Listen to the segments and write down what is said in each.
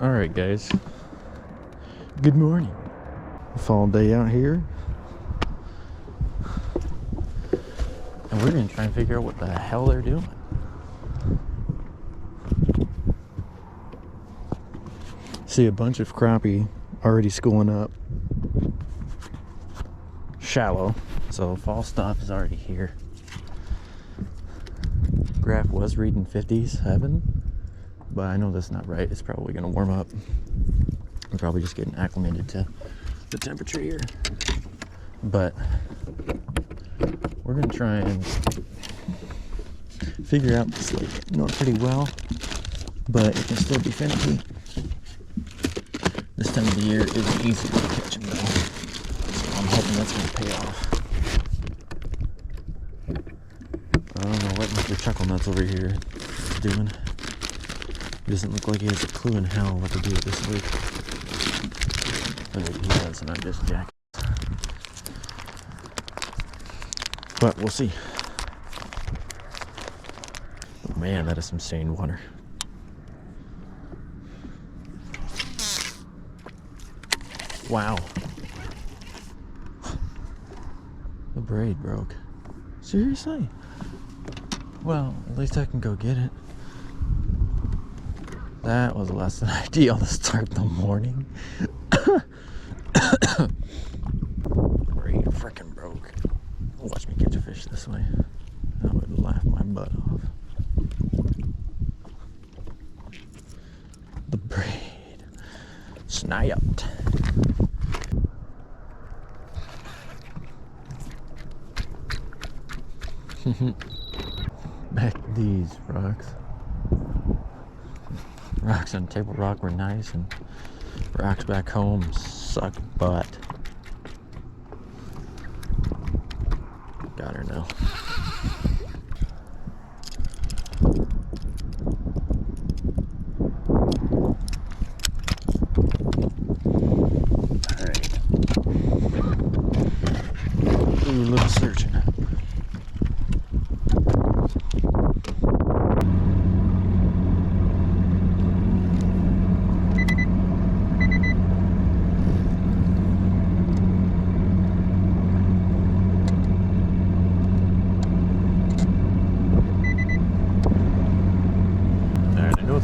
Alright guys, good morning. Fall day out here, and we're gonna try and figure out what the hell they're doing. See a bunch of crappie already schooling up. Shallow, so fall stuff is already here. Graph was reading 57, but I know that's not right. It's probably gonna warm up. We're probably just getting acclimated to the temperature here. But we're gonna try and figure out this lake. Know it pretty well, but it can still be finicky. This time of the year isn't easy to catch them though, so I'm hoping that's gonna pay off. I don't know what Mr. Chucklenut's over here is doing. He doesn't look like he has a clue in hell what to do with this lake. But he does, and I'm just jacking. But we'll see. Oh, man, that is some stained water. Wow. The braid broke. Seriously? Well, at least I can go get it. That was less than ideal to start the morning. Braid frickin' broke. Watch me catch a fish this way. I would laugh my butt off. The braid snapped. Back to these rocks. Rocks on Table Rock were nice, and rocks back home suck butt. Got her now. Alright. Do a little searching.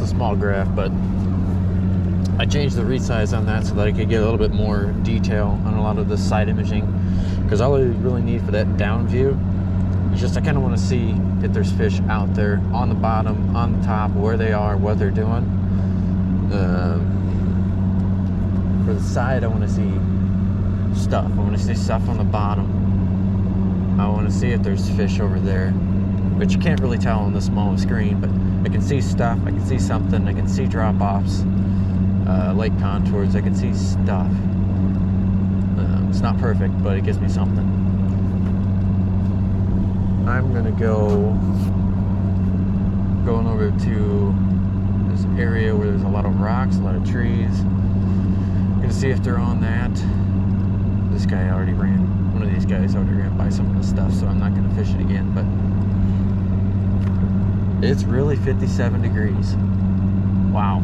Small graph, but I changed the resize on that so that I could get a little bit more detail on a lot of the side imaging, because all I really need for that down view is just I kind of want to see if there's fish out there on the bottom, on the top, where they are, what they're doing. For the side, I want to see stuff. I want to see stuff on the bottom. I want to see if there's fish over there, which you can't really tell on the smallest screen, but I can see stuff, I can see something, I can see drop-offs, lake contours, I can see stuff. It's not perfect, but it gives me something. I'm gonna going over to this area where there's a lot of rocks, a lot of trees. I'm gonna see if they're on that. This guy already ran, one of these guys already ran by some of the stuff, so I'm not gonna fish it again, but it's really 57 degrees. Wow.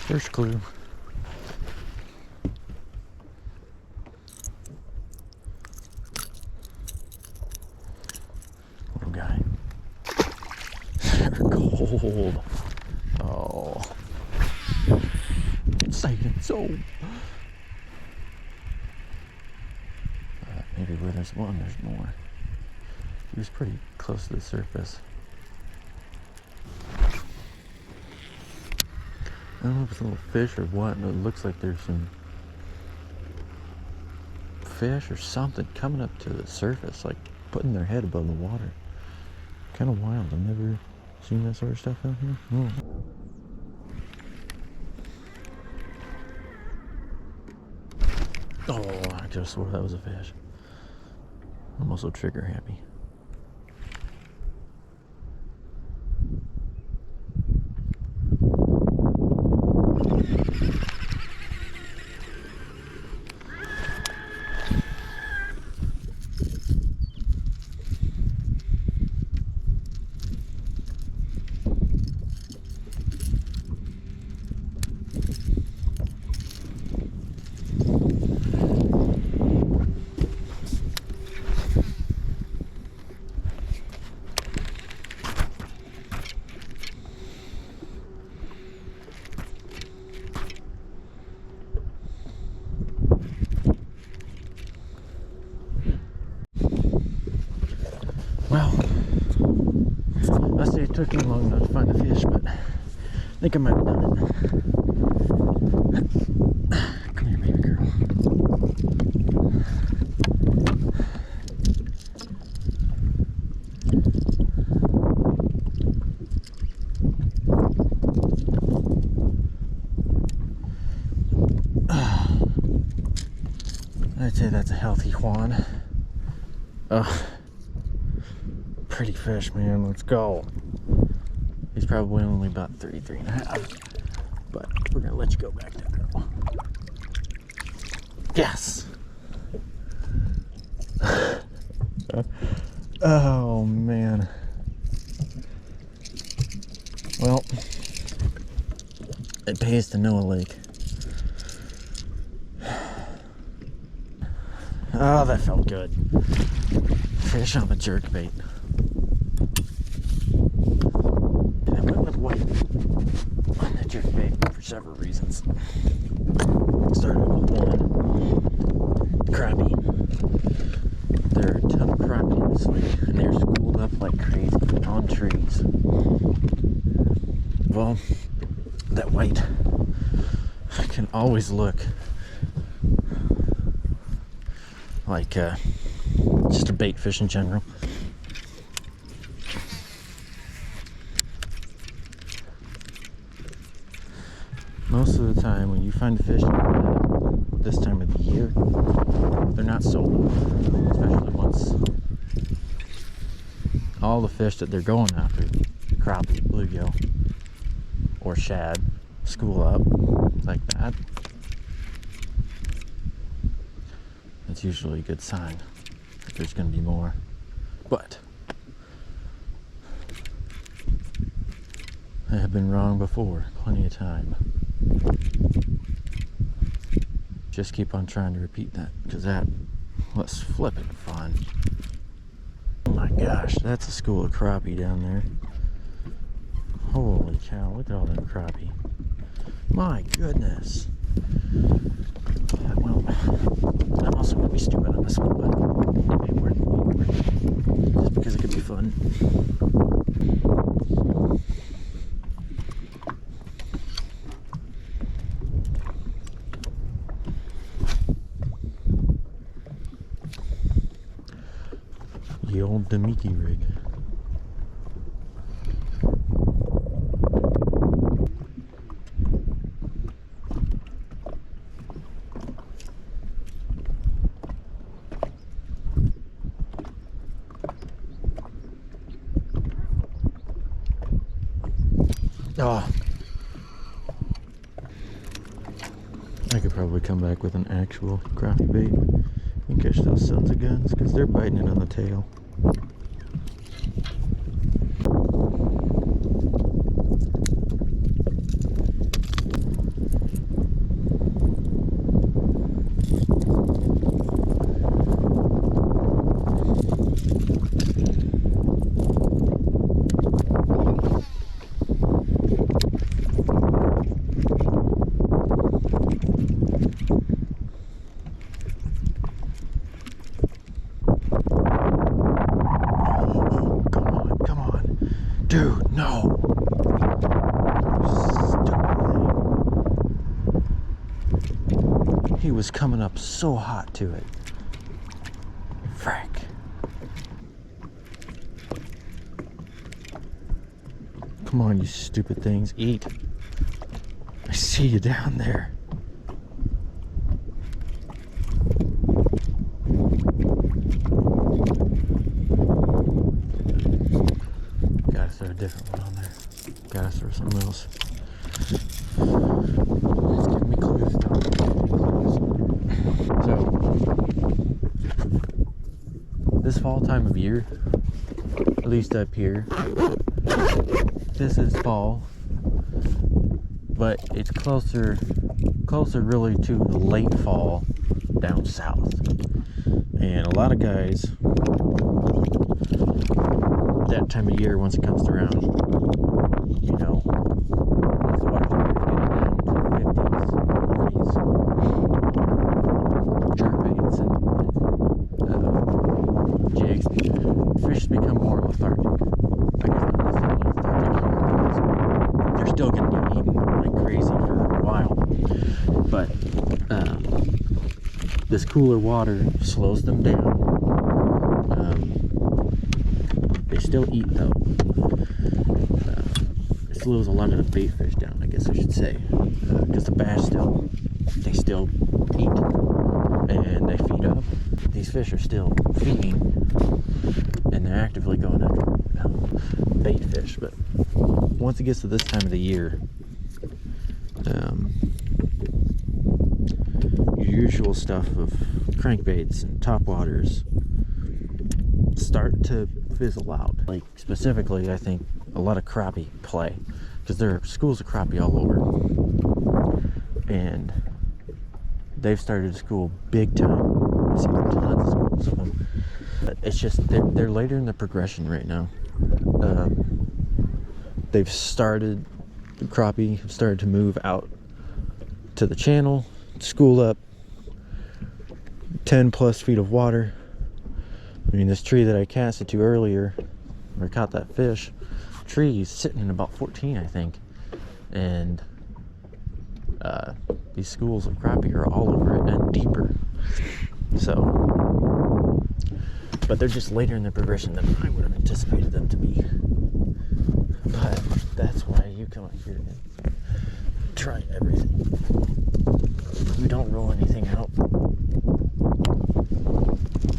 First clue. Little guy. They're cold. Oh. Saying so. Maybe where there's one, there's more. He was pretty close to the surface. I don't know if it's a little fish or what, but it looks like there's some fish or something coming up to the surface, like putting their head above the water. Kind of wild. I've never seen that sort of stuff out here. Oh. Oh, I just swore that was a fish. I'm also trigger happy. Well, I say it took me long enough to find the fish, but I think I might have done it. Come here, baby girl. I'd say that's a healthy Juan. Pretty fish, man. Let's go. He's probably only about 33 and a half, but we're gonna let you go back there, girl. Yes. Oh man. Well, it pays to know a lake. Oh, that felt good. Fish on the jerkbait. And I went with white on the jerkbait for several reasons. Started with one, crappie. There are a ton of crappie in this lake, and they're schooled up like crazy on trees. Well, that white can always look like just a bait fish in general. Most of the time when you find a fish this time of the year, they're not sold, especially once all the fish that they're going after, crappie, bluegill, or shad, school up like that. It's usually a good sign that there's going to be more. But I have been wrong before, plenty of time. Just keep on trying to repeat that, because that was flipping fun. Oh my gosh, that's a school of crappie down there. Holy cow, look at all them crappie. My goodness. Well, I'm also going to be stupid on this one, but it may work. Just because it could be fun. The old Demiki rig. Oh, I could probably come back with an actual crappie bait and catch those sons of guns, because they're biting it on the tail. was coming up so hot to it. Frack. Come on, you stupid things, eat. I see you down there. Gotta throw a different one on there. Gotta throw something else. It's giving me clues. So, this fall time of year, at least up here, this is fall, but it's closer really to the late fall down south. And a lot of guys, that time of year, once it comes around, you know, the water temperatures getting down to 50s, 40s, jerkbaits and jigs, fish become more lethargic. I guess not necessarily lethargic here, because they're still going to get eaten like crazy for a while. But this cooler water slows them down. They still eat though. It slows a lot of the bait fish down, I guess I should say, because the bass still eat and they feed up. These fish are still feeding and they're actively going after bait fish. But once it gets to this time of the year, your usual stuff of crankbaits and topwaters start to fizzle out. Like specifically, I think a lot of crappie play, because there are schools of crappie all over, and they've started to school big time. I see tons of schools of them, but it's just they're later in the progression right now. The crappie have started to move out to the channel, school up 10 plus feet of water. I mean, this tree that I casted to earlier, where I caught that fish, tree is sitting in about 14, I think. And these schools of crappie are all over it and deeper. So, but they're just later in the progression than I would have anticipated them to be. But that's why you come out here and try everything. You don't roll anything out.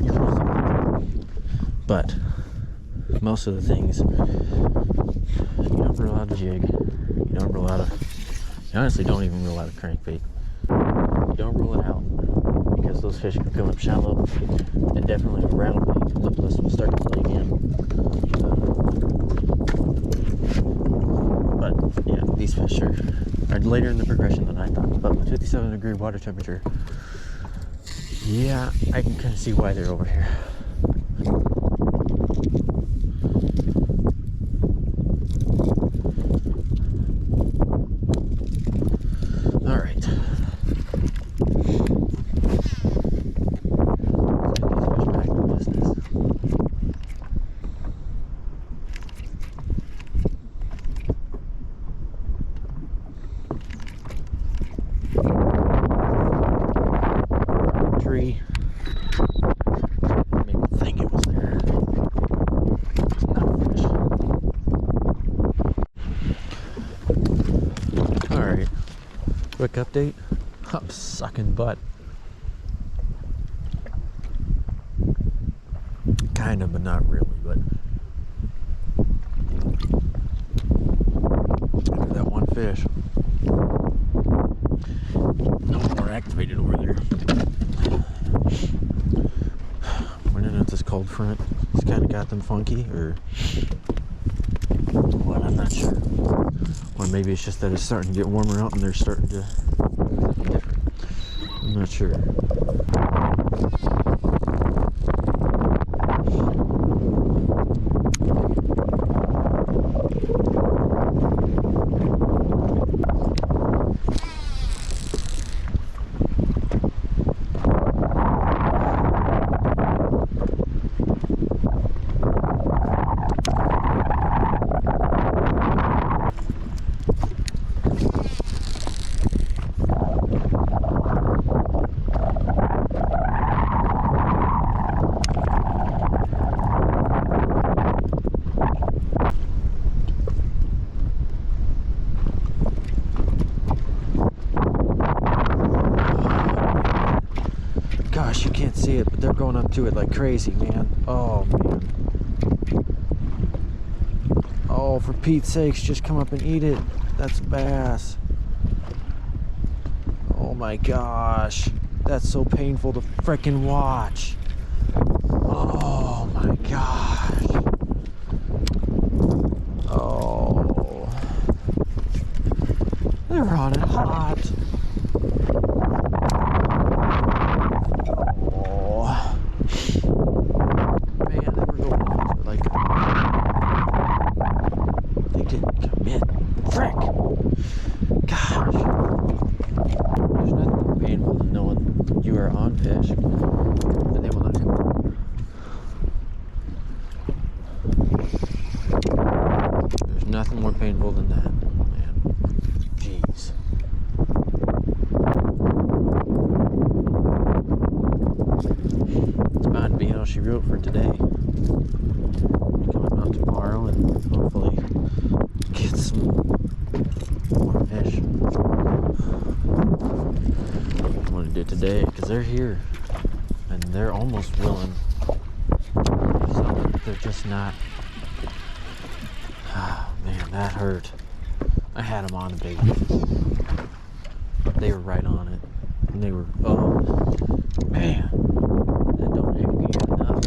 You're losing. But most of the things, you don't roll out a jig, you honestly don't even roll out a crankbait. You don't roll it out because those fish can come up shallow, and definitely a rattlebait lipless will start to play again. But yeah, these fish are later in the progression than I thought. But with 57-degree water temperature, yeah, I can kind of see why they're over here. Tree. Made me think it was there. It's not fish. Alright. Quick update. I'm sucking butt. Kind of, but not really, but after that one fish. No more activated over there. Wondering if this cold front has kind of got them funky, or what, I'm not sure. Or maybe it's just that it's starting to get warmer out and they're starting to be different. I'm not sure. gosh, you can't see it, but they're going up to it like crazy, man. Oh, man. Oh, for Pete's sakes, just come up and eat it. That's bass. Oh my gosh. That's so painful to frickin' watch. Oh my gosh. Oh. They're on it hot. Oh. Man, they were going into like... They didn't commit. Frick! Gosh. There's nothing more painful than knowing you are on fish and they will not come. There's nothing more painful than that, man. Jeez. It's about to be how she wrote for today. Coming out tomorrow and hopefully get some more fish. I want to do it today because they're here and they're almost willing. They're just not. Oh man, that hurt. I had them on the bait. They were right on it. And they were, oh man, that don't even get enough.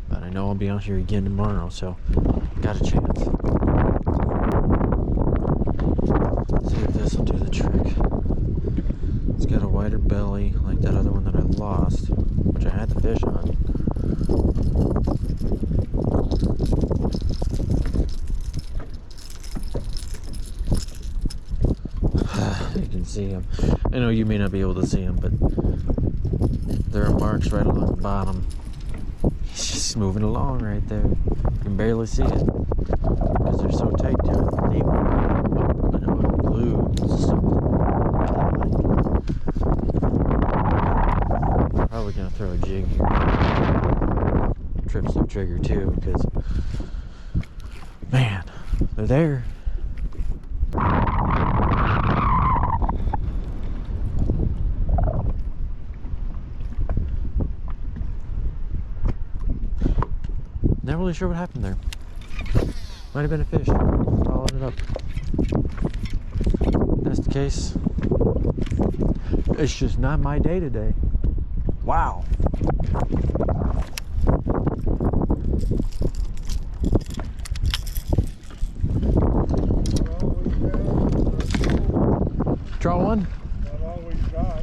But I know I'll be out here again tomorrow, so got a chance. Let's see if this will do the trick. It's got a wider belly like that other one that I lost, which I had the fish on. You can see them. I know you may not be able to see them, but there are marks right along the bottom. He's just moving along right there. You can barely see it because they're so tight to it. They were glued to something. Probably gonna throw a jig here. Trip some trigger too, because man, they're there. Not really sure what happened there. Might have been a fish. Followed it up. That's the case. It's just not my day today. Wow. Draw one? Not always got.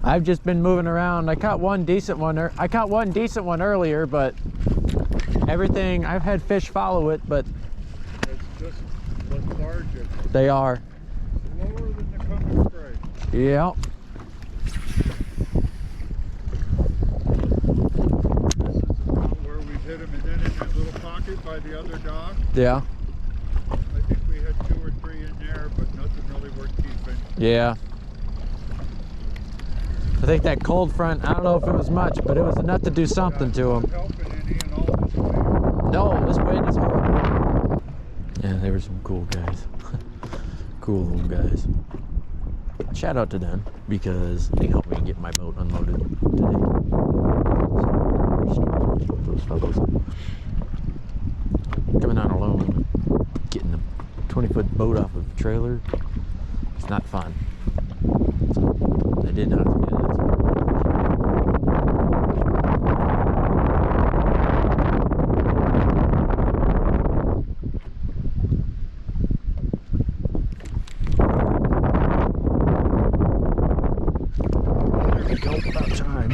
I've just been moving around. I caught one decent one. I caught one decent one earlier, but everything, I've had fish follow it, but It's just lethargic. they are. Slower than the coming spray. Yeah. This is about where we hit him, and then in that little pocket by the other dock, Yeah. I think we had 2 or 3 in there, but nothing really worth keeping. Yeah. I think that cold front, I don't know if it was much, but it was enough to do something to him. Helping any and all this wind. No, this wind is horrible. Yeah, they were some cool guys. Cool little guys. Shout out to them because they helped me get my boat unloaded today. So, those fellows. Coming out alone, getting a 20-foot boat off of a trailer, it's not fun. So, they did not have to do that. About time.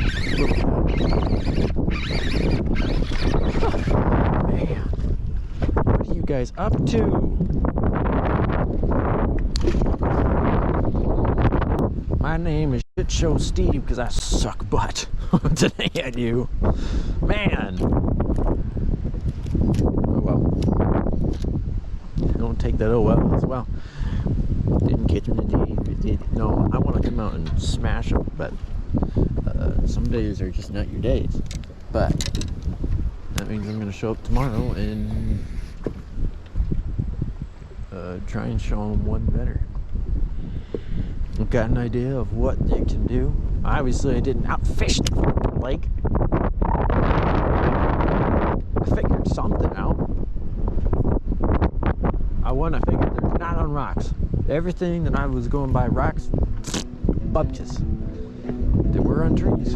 Man, what are you guys up to? My name is Shit Show Steve because I suck butt. Today I do. Man. Oh well. Don't take that oh well as well. Didn't catch him today. No, I want to come out and smash them, but some days are just not your days. But that means I'm going to show up tomorrow and try and show them one better. got an idea of what they can do. Obviously, I didn't outfish the lake. I figured something out. I figured they're not on rocks. Everything that I was going by rocks, bupkis. They were on trees.